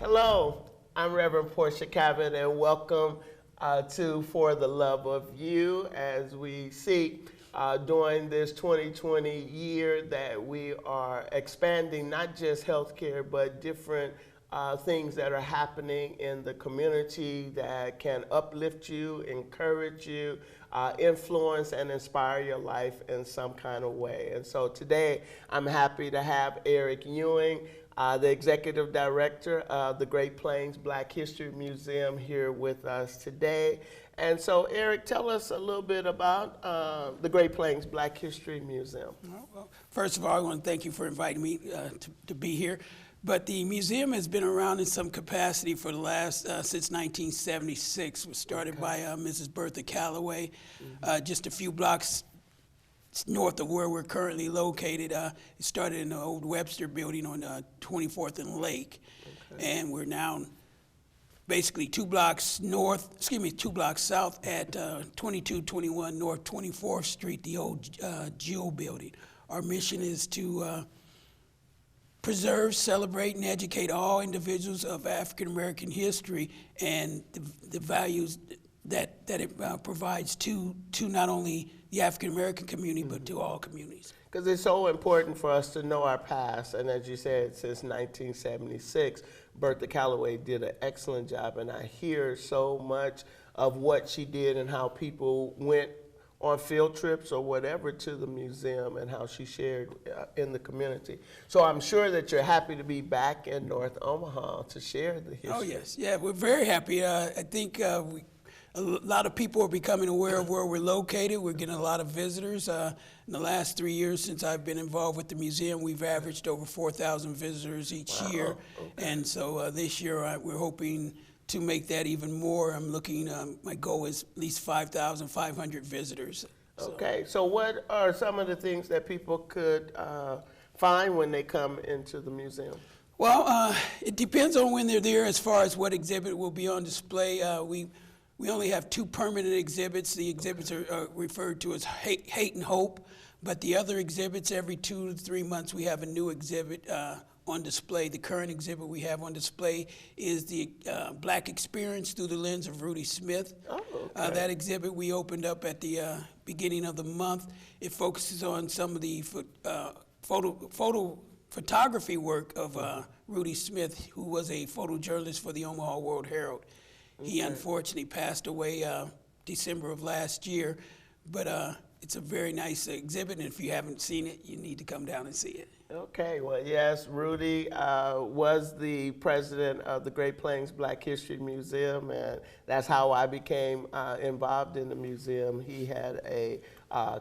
Hello, I'm Reverend Portia Cabot, and welcome to For the Love of You as we seek during this 2020 year that we are expanding not just healthcare, but different things that are happening in the community that can uplift you, encourage you, influence and inspire your life in some kind of way. And so today I'm happy to have Eric Ewing, the Executive Director of the Great Plains Black History Museum, here with us today. And so, Eric, tell us a little bit about the Great Plains Black History Museum. Well, first of all, I want to thank you for inviting me to be here. But the museum has been around in some capacity for the last, since 1976. It was started by Mrs. Bertha Calloway, just a few blocks north of where we're currently located. It started in the old Webster building on 24th and Lake. And we're now basically 2 blocks south at 2221 North 24th Street, the old Jewel building. Our mission is to preserve, celebrate, and educate all individuals of African American history and the values that it provides to not only the African American community, but to all communities. Because it's so important for us to know our past, and as you said, since 1976, Bertha Calloway did an excellent job, and I hear so much of what she did and how people went on field trips or whatever to the museum and how she shared in the community. So I'm sure that you're happy to be back in North Omaha to share the history. Oh yes, yeah, we're very happy. I think a lot of people are becoming aware of where we're located. We're getting a lot of visitors. In the last 3 years since I've been involved with the museum, we've averaged over 4,000 visitors each year. And so this year we're hoping to make that even more. I'm looking, my goal is at least 5,500 visitors. Okay, so what are some of the things that people could find when they come into the museum? Well, it depends on when they're there as far as what exhibit will be on display. We only have 2 permanent exhibits. The exhibits are referred to as Hate and Hope, but the other exhibits, every 2 to 3 months, we have a new exhibit on display. The current exhibit we have on display is the Black Experience through the lens of Rudy Smith. That exhibit we opened up at the beginning of the month. It focuses on some of the photography work of Rudy Smith, who was a photojournalist for the Omaha World Herald. He unfortunately passed away December of last year, but it's a very nice exhibit, and if you haven't seen it, you need to come down and see it. Okay, well, yes, Rudy was the president of the Great Plains Black History Museum, and that's how I became involved in the museum. He had a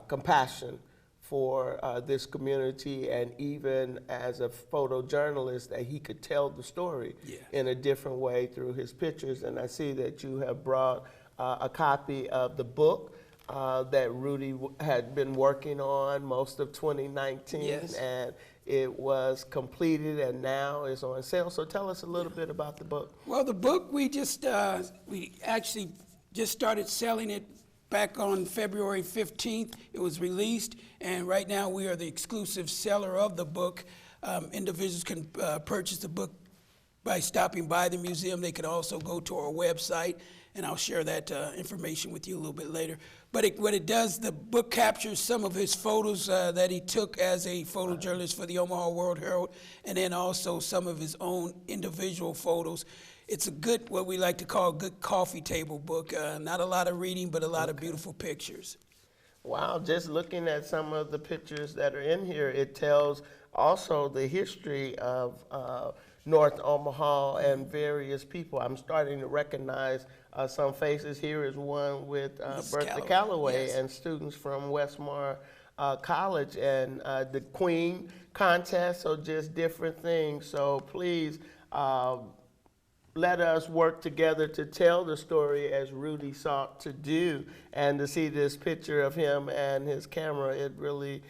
compassion for this community, and even as a photojournalist, that he could tell the story in a different way through his pictures. And I see that you have brought a copy of the book that Rudy had been working on most of 2019, and it was completed and now is on sale. So tell us a little bit about the book. Well, the book, we actually just started selling it back on February 15th. It was released, and right now we are the exclusive seller of the book. Individuals can purchase the book by stopping by the museum. They can also go to our website, and I'll share that information with you a little bit later. But what it does, the book captures some of his photos that he took as a photojournalist for the Omaha World Herald, and then also some of his own individual photos. It's a good, what we like to call a good coffee table book. Not a lot of reading, but a lot of beautiful pictures. Wow, just looking at some of the pictures that are in here, it tells also the history of North Omaha and various people. I'm starting to recognize some faces. Here is one with Bertha Calloway and students from Westmore College, and the Queen contest, so just different things. So please, let us work together to tell the story as Rudy sought to do, and to see this picture of him and his camera, it really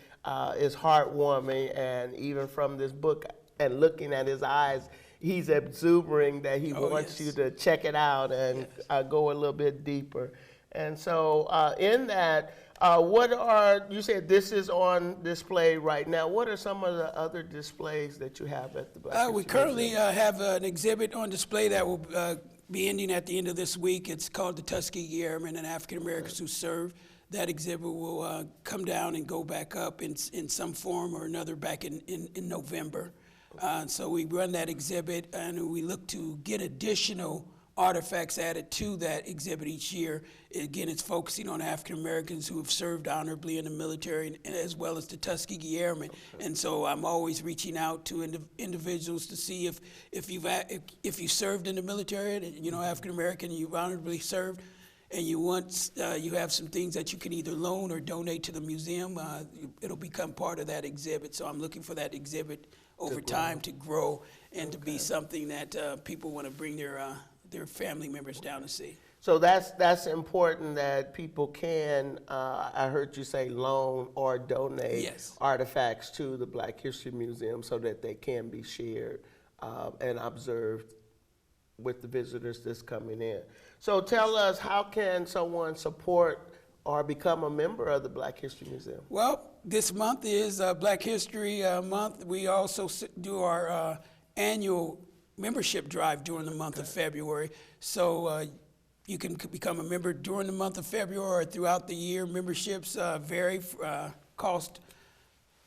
is heartwarming. And even from this book and looking at his eyes, he's exuberating that he wants you to check it out and go a little bit deeper. And so in that, what are, you said this is on display right now. What are some of the other displays that you have at the Black History We currently Museum? have an exhibit on display that will be ending at the end of this week. It's called the Tuskegee Airmen and African Americans Who Served. That exhibit will come down and go back up in some form or another back in November. So we run that exhibit, and we look to get additional artifacts added to that exhibit each year. Again, it's focusing on African Americans who have served honorably in the military, and as well as the Tuskegee Airmen. Okay. And so I'm always reaching out to individuals to see if you served in the military, and, African American, you've honorably served, and you have some things that you can either loan or donate to the museum. It'll become part of that exhibit. So I'm looking for that exhibit over time to grow and to be something that people want to bring their family members down to see. So that's important that people can, I heard you say loan or donate Yes. artifacts to the Black History Museum so that they can be shared and observed with the visitors that's coming in. So tell us, how can someone support or become a member of the Black History Museum? Well, this month is Black History Month. We also do our annual membership drive during the month of February. So you can become a member during the month of February or throughout the year. Memberships vary. Cost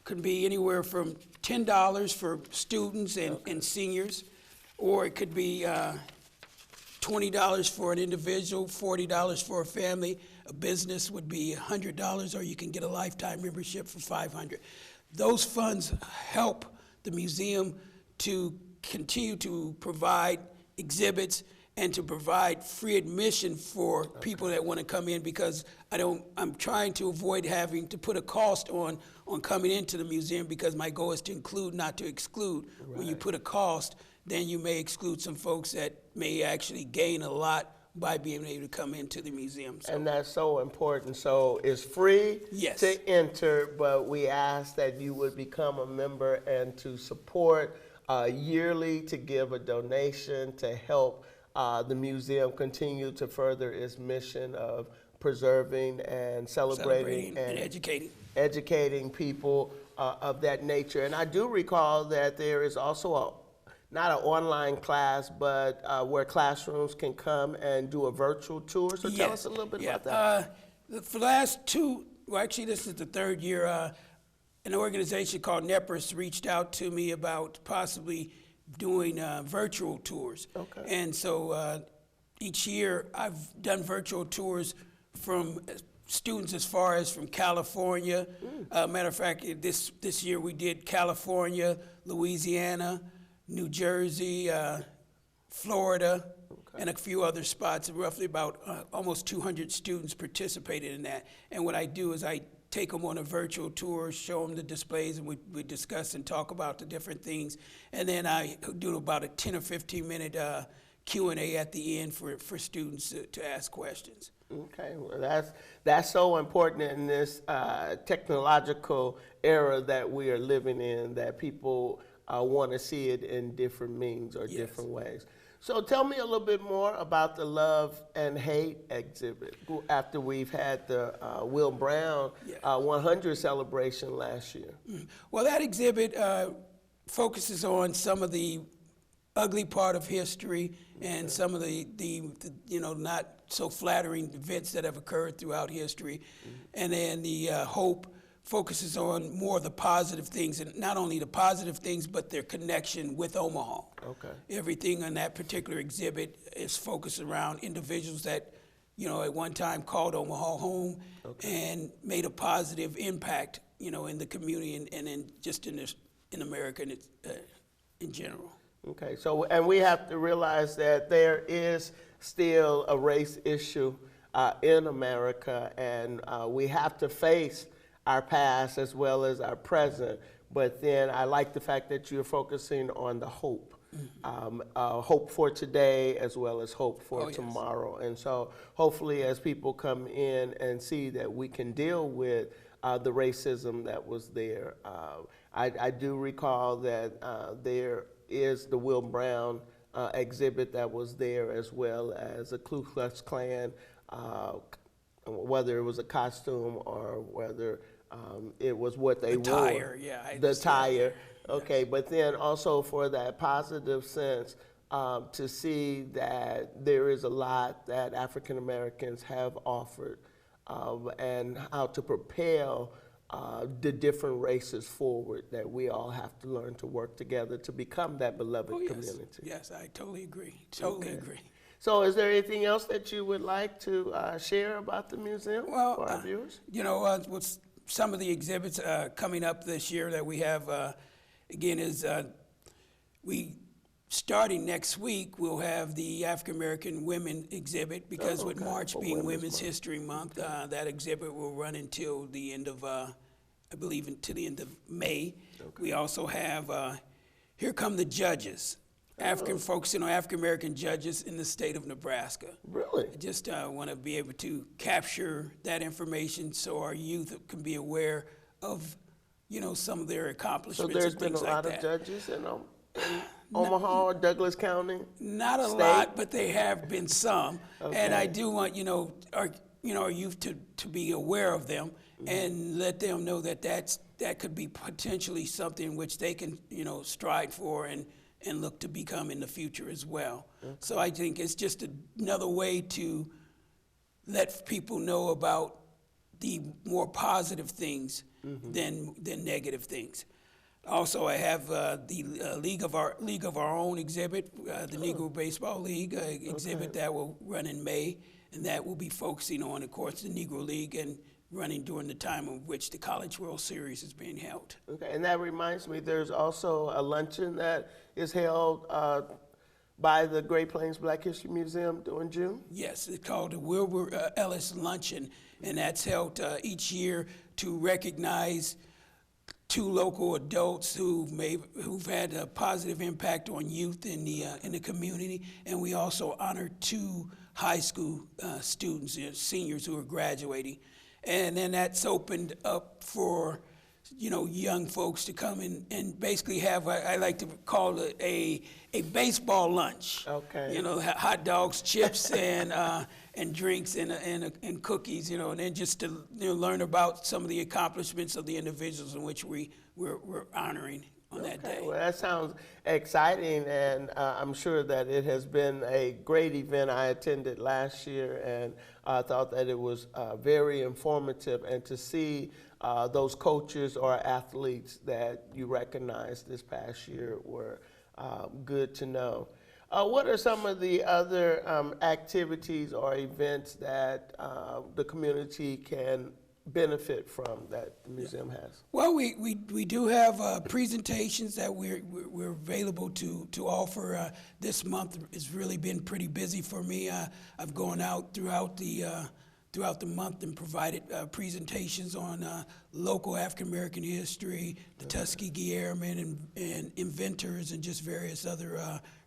can be anywhere from $10 for students and seniors, or it could be $20 for an individual, $40 for a family. A business would be $100, or you can get a lifetime membership for $500. Those funds help the museum to continue to provide exhibits and to provide free admission for people that want to come in, because I'm trying to avoid having to put a cost on coming into the museum, because my goal is to include, not to exclude. Right. When you put a cost, then you may exclude some folks that may actually gain a lot by being able to come into the museum. So. And that's so important. So it's free Yes. to enter, but we ask that you would become a member and to support yearly, to give a donation to help the museum continue to further its mission of preserving and celebrating and educating people of that nature. And I do recall that there is also not an online class, but where classrooms can come and do a virtual tour. So tell us a little bit about that. For the last actually this is the third year, an organization called NEPRS reached out to me about possibly doing virtual tours. Okay. And so each year I've done virtual tours from students as far as from California. Matter of fact, this year we did California, Louisiana, New Jersey, Florida, and a few other spots. Roughly about almost 200 students participated in that. And what I do is I take them on a virtual tour, show them the displays, and we discuss and talk about the different things. And then I do about a 10 or 15 minute Q&A at the end for students to ask questions. Okay, well that's so important in this technological era that we are living in, that people want to see it in different means or different ways. So tell me a little bit more about the Love and Hate exhibit after we've had the Will Brown 100 celebration last year. Well, that exhibit focuses on some of the ugly part of history and some of the not so flattering events that have occurred throughout history. And then the hope focuses on more of the positive things, and not only the positive things, but their connection with Omaha. Okay. Everything on that particular exhibit is focused around individuals that, at one time called Omaha home and made a positive impact, in the community and in America in general. Okay, so, and we have to realize that there is still a race issue in America, and we have to face our past as well as our present. But then I like the fact that you're focusing on the hope, hope for today as well as hope for tomorrow. And so hopefully as people come in and see that we can deal with the racism that was there. I do recall that there is the Will Brown exhibit that was there, as well as a Ku Klux Klan whether it was a costume or whether it was what they wore. Attire, yeah. I The understand. attire. Okay, Yes. but then also for that positive sense, to see that there is a lot that African Americans have offered, and how to propel the different races forward, that we all have to learn to work together to become that beloved Oh, yes. community. Yes, I totally agree. Totally Okay. agree. So is there anything else that you would like to share about the museum Well, for our viewers? you know, with some of the exhibits coming up this year that we have, again, is we starting next week, we'll have the African American Women exhibit because with okay, March for being Women's Women's Month. History Month, that exhibit will run until the end of, I believe, until the end of May. We also have Here Come the Judges, focusing on African American judges in the state of Nebraska. Really? I just want to be able to capture that information so our youth can be aware of, you know, some of their So accomplishments there's and been a things like lot that. of judges in Omaha or Douglas County? Not a State? lot, but they have been some. And I Okay. do want, our youth to be aware of them and let them know that that could be potentially something which they can, strive for and look to become in the future as well. So I think it's just another way to let people know about the more positive things than negative things. Also, I have the League of Our Own exhibit, the Negro Baseball League exhibit that will run in May, and that will be focusing on, of course, the Negro League and running during the time of which the College World Series is being held. Okay, and that reminds me, there's also a luncheon that is held by the Great Plains Black History Museum during June? Yes, it's called the Wilbur Ellis Luncheon, and that's held each year to recognize two local adults who've had a positive impact on youth in the community, and we also honor two high school students, seniors who are graduating, and then that's opened up for young folks to come in and basically have I like to call it a baseball lunch. Okay. Hot dogs, chips, and drinks and cookies. And then just to learn about some of the accomplishments of the individuals in which we're honoring on that day. Well, that sounds exciting, and I'm sure that it has been a great event. I attended last year, and I thought that it was very informative, and to see those coaches or athletes that you recognized this past year were good to know. What are some of the other activities or events that the community can benefit from that the museum has? Well, we do have presentations that we're available to offer. This month has really been pretty busy for me. I've gone out throughout the month and provided presentations on local African American history, the Tuskegee Airmen and inventors, and just various other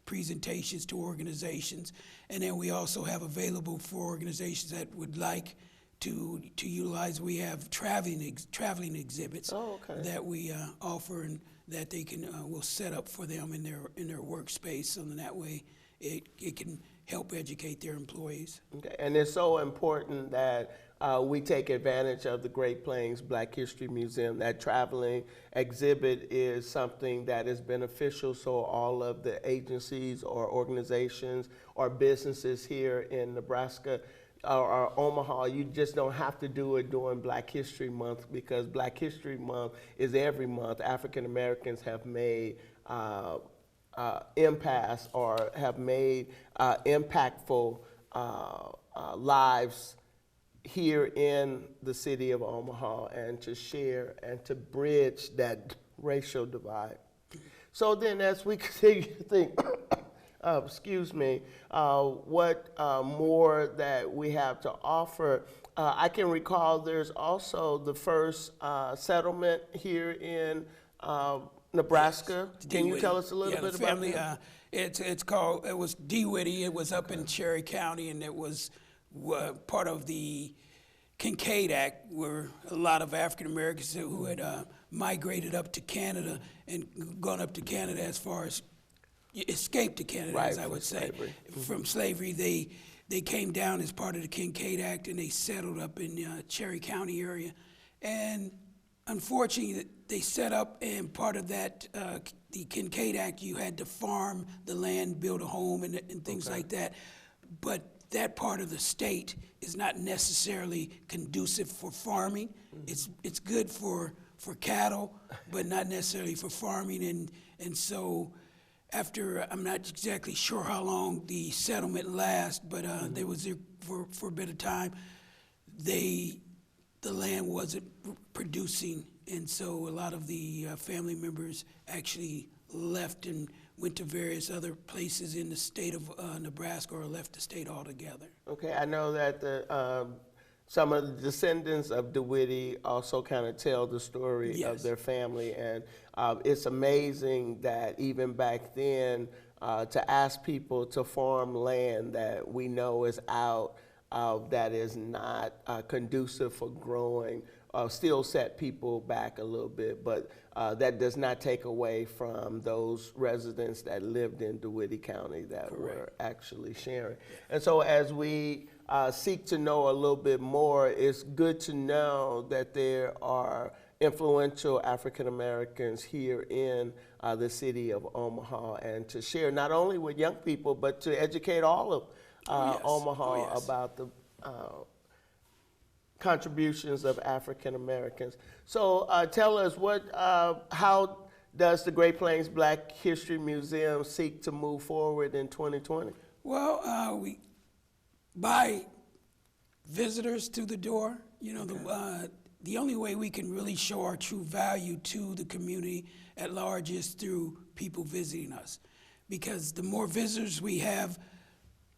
presentations to organizations. And then we also have available for organizations that would like to utilize. We have traveling exhibits that we offer and that they can will set up for them in their workspace, so that way it can help educate their employees. Okay. And it's so important that we take advantage of the Great Plains Black History Museum. That traveling exhibit is something that is beneficial, so all of the agencies or organizations or businesses here in Nebraska or Omaha, you just don't have to do it during Black History Month, because Black History Month is every month. African Americans have made impasse or have made impactful lives here in the city of Omaha, and to share and to bridge that racial divide. So then as we continue to think, what more that we have to offer, I can recall there's also the first settlement here in Nebraska. Can you tell us a little bit about that? It was DeWitt II. It was up in Cherry County, and it was part of the Kincaid Act, where a lot of African Americans who had migrated up to Canada and gone up to Canada as far as escaped to Canada, Right, as I would say, slavery. from slavery. They they came down as part of the Kincaid Act, and they settled up in Cherry County area. And unfortunately, they set up, and part of that, the Kincaid Act, you had to farm the land, build a home, and things like that. But that part of the state is not necessarily conducive for farming. It's good for cattle, but not necessarily for farming. And so after, I'm not exactly sure how long the settlement lasts, but they was there for a bit of time. The land wasn't producing, and so a lot of the family members actually left and went to various other places in the state of Nebraska, or left the state altogether. Okay, I know that some of the descendants of DeWitt also kind of tell the story of their family, and it's amazing that even back then, to ask people to farm land that we know is out, that is not conducive for growing, still set people back a little bit, but that does not take away from those residents that lived in DeWitt County that were actually sharing. And so as we seek to know a little bit more, it's good to know that there are influential African Americans here in the city of Omaha, and to share not only with young people, but to educate all of Omaha about the contributions of African Americans. So tell us, how does the Great Plains Black History Museum seek to move forward in 2020? Well, we buy visitors through the door. You know, the only way we can really show our true value to the community at large is through people visiting us. Because the more visitors we have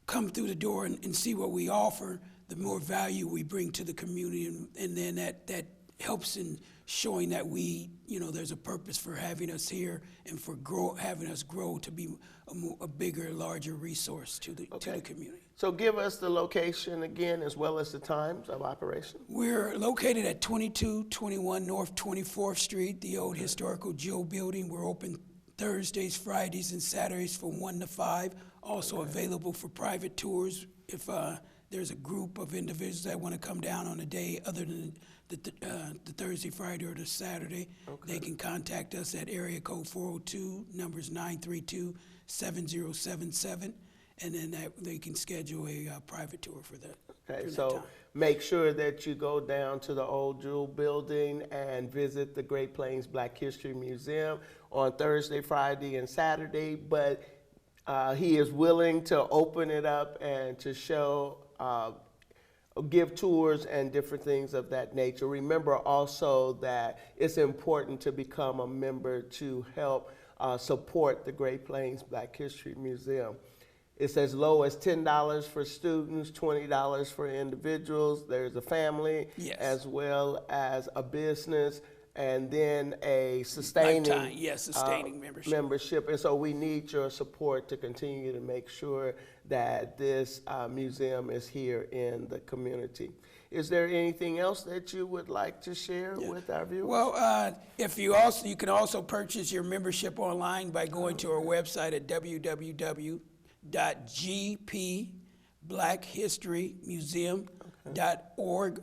come through the door and see what we offer, the more value we bring to the community, and then that helps in showing that there's a purpose for having us here, and for having us grow to be a bigger, larger resource to the community. So give us the location again, as well as the times of operation. We're located at 2221 North 24th Street, the old historical Joe building. We're open Thursdays, Fridays, and Saturdays from 1 to 5. Also available for private tours if there's a group of individuals that want to come down on a day other than the Thursday, Friday, or the Saturday. They can contact us at area code 402, numbers 932-7077, and then they can schedule a private tour for that. Okay, so make sure that you go down to the old Jewel building and visit the Great Plains Black History Museum on Thursday, Friday, and Saturday, but he is willing to open it up and to show, give tours and different things of that nature. Remember also that it's important to become a member to help support the Great Plains Black History Museum. It's as low as $10 for students, $20 for individuals. There's a family, as well as a business, and then a sustaining membership. And so we need your support to continue to make sure that this museum is here in the community. Is there anything else that you would like to share with our viewers? Well, you can also purchase your membership online by going to our website at www.gpblackhistorymuseum.org.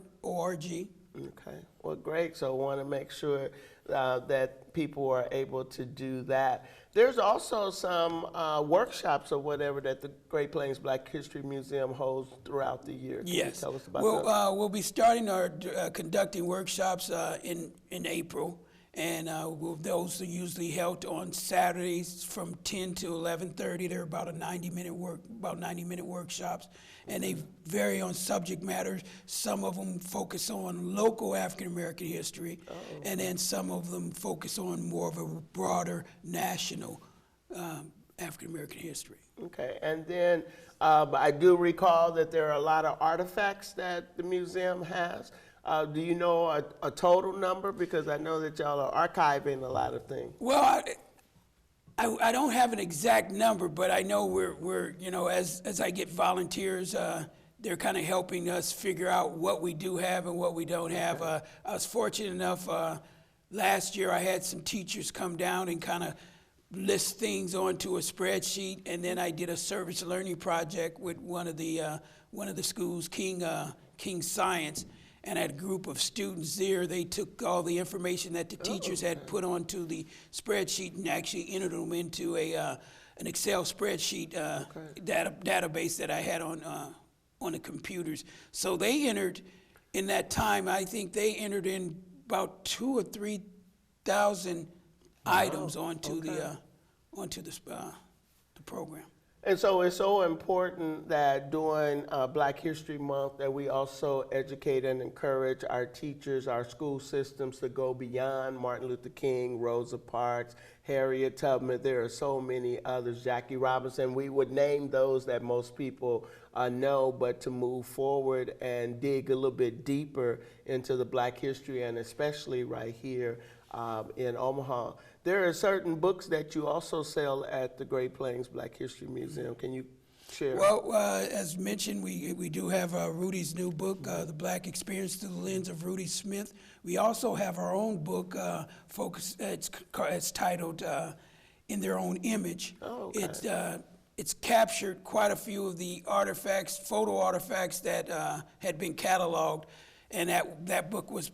Okay, well, great. So I want to make sure that people are able to do that. There's also some workshops or whatever that the Great Plains Black History Museum holds throughout the year. Can you tell us about that? We'll be starting conducting workshops in April. And those are usually held on Saturdays from 10 to 11:30. They're about 90-minute workshops, and they vary on subject matters. Some of them focus on local African American history, and then some of them focus on more of a broader national African American history. Okay, and then I do recall that there are a lot of artifacts that the museum has. Do you know a total number? Because I know that y'all are archiving a lot of things. Well, I don't have an exact number, but I know we're as I get volunteers, they're kind of helping us figure out what we do have and what we don't have. I was fortunate enough last year I had some teachers come down and kind of list things onto a spreadsheet, and then I did a service learning project with one of the schools, King Science, and I had a group of students there. They took all the information that the teachers had put onto the spreadsheet and actually entered them into an Excel spreadsheet database that I had on the computers. So they entered in that time. I think they entered in about 2,000 or 3,000 items onto the program. And so it's so important that during Black History Month that we also educate and encourage our teachers, our school systems to go beyond Martin Luther King, Rosa Parks, Harriet Tubman. There are so many others, Jackie Robinson. We would name those that most people know, but to move forward and dig a little bit deeper into the Black history, and especially right here in Omaha. There are certain books that you also sell at the Great Plains Black History Museum. Can you share? Well, as mentioned, we do have Rudy's new book, The Black Experience Through the Lens of Rudy Smith. We also have our own book, it's titled In Their Own Image. Oh, okay. It's captured quite a few of the artifacts, photo artifacts that had been cataloged, and that book was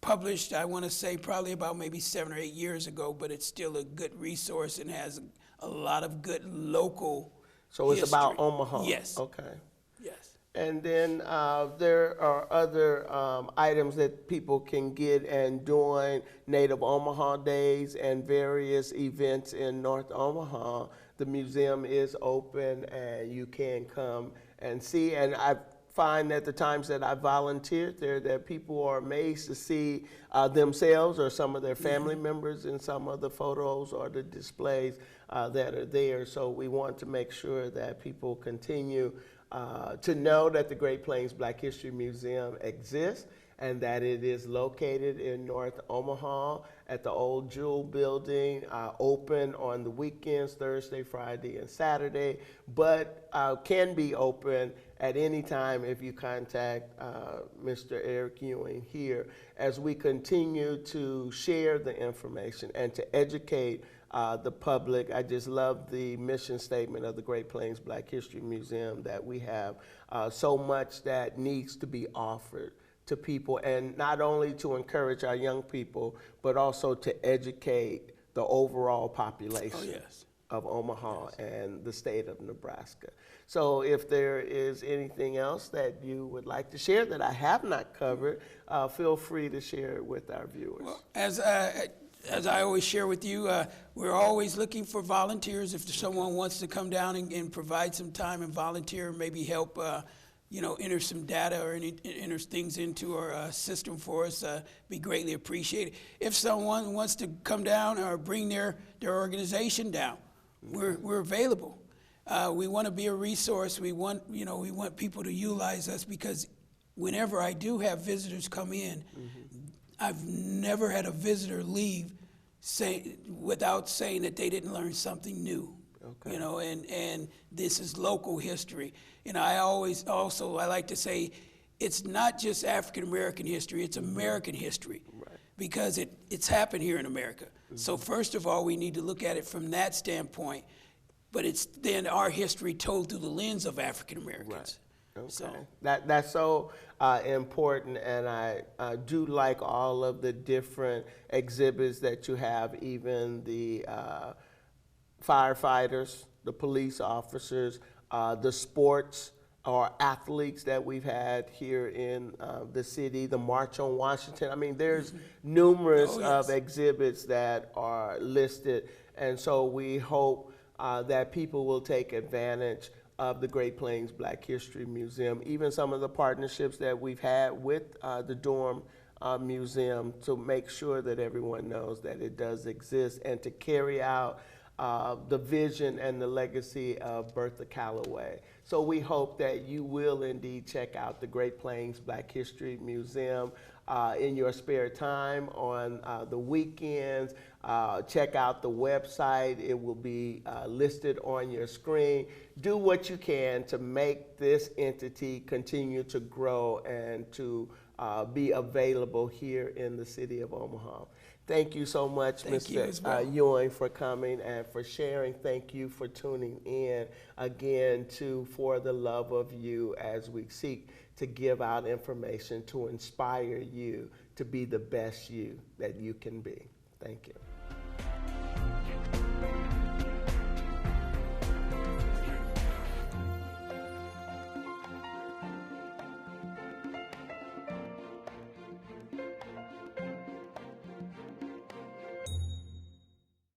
published, I want to say, probably about maybe 7 or 8 years ago, but it's still a good resource and has a lot of good local So it's history. about Omaha? Yes. Okay. Yes. And then there are other items that people can get, and during Native Omaha Days and various events in North Omaha, the museum is open and you can come and see. And I find that the times that I volunteered there, that people are amazed to see themselves or some of their family members in some of the photos or the displays that are there. So we want to make sure that people continue to know that the Great Plains Black History Museum exists and that it is located in North Omaha at the old Jewel building, open on the weekends, Thursday, Friday, and Saturday, but can be open at any time if you contact Mr. Eric Ewing here, as we continue to share the information and to educate the public. I just love the mission statement of the Great Plains Black History Museum, that we have so much that needs to be offered to people, and not only to encourage our young people, but also to educate the overall population of Omaha and the state of Nebraska. So if there is anything else that you would like to share that I have not covered, feel free to share it with our viewers. Well, as I always share with you, we're always looking for volunteers. If someone wants to come down and provide some time and volunteer, maybe help enter some data or enter things into our system for us, be greatly appreciated. If someone wants to come down or bring their organization down, we're available. We want to be a resource. We want people to utilize us, because whenever I do have visitors come in, I've never had a visitor leave without saying that they didn't learn something new. Okay. And this is local history. I like to say it's not just African American history, it's American history, because it's happened here in America. So first of all, we need to look at it from that standpoint, but it's then our history told through the lens of African Americans. Okay. So that's so important, and I do like all of the different exhibits that you have, even the firefighters, the police officers, the sports or athletes that we've had here in the city, the March on Washington. I mean, there's numerous of exhibits that are listed, and so we hope that people will take advantage of the Great Plains Black History Museum, even some of the partnerships that we've had with the Durham Museum, to make sure that everyone knows that it does exist, and to carry out the vision and the legacy of Bertha Calloway, So we hope that you will indeed check out the Great Plains Black History Museum in your spare time on the weekends. Check out the website. It will be listed on your screen. Do what you can to make this entity continue to grow and to be available here in the city of Omaha. Thank you so much, Mr. Ewing, for coming and for sharing. Thank you for tuning in again to For the Love of You, as we seek to give out information to inspire you to be the best you that you can be. Thank you.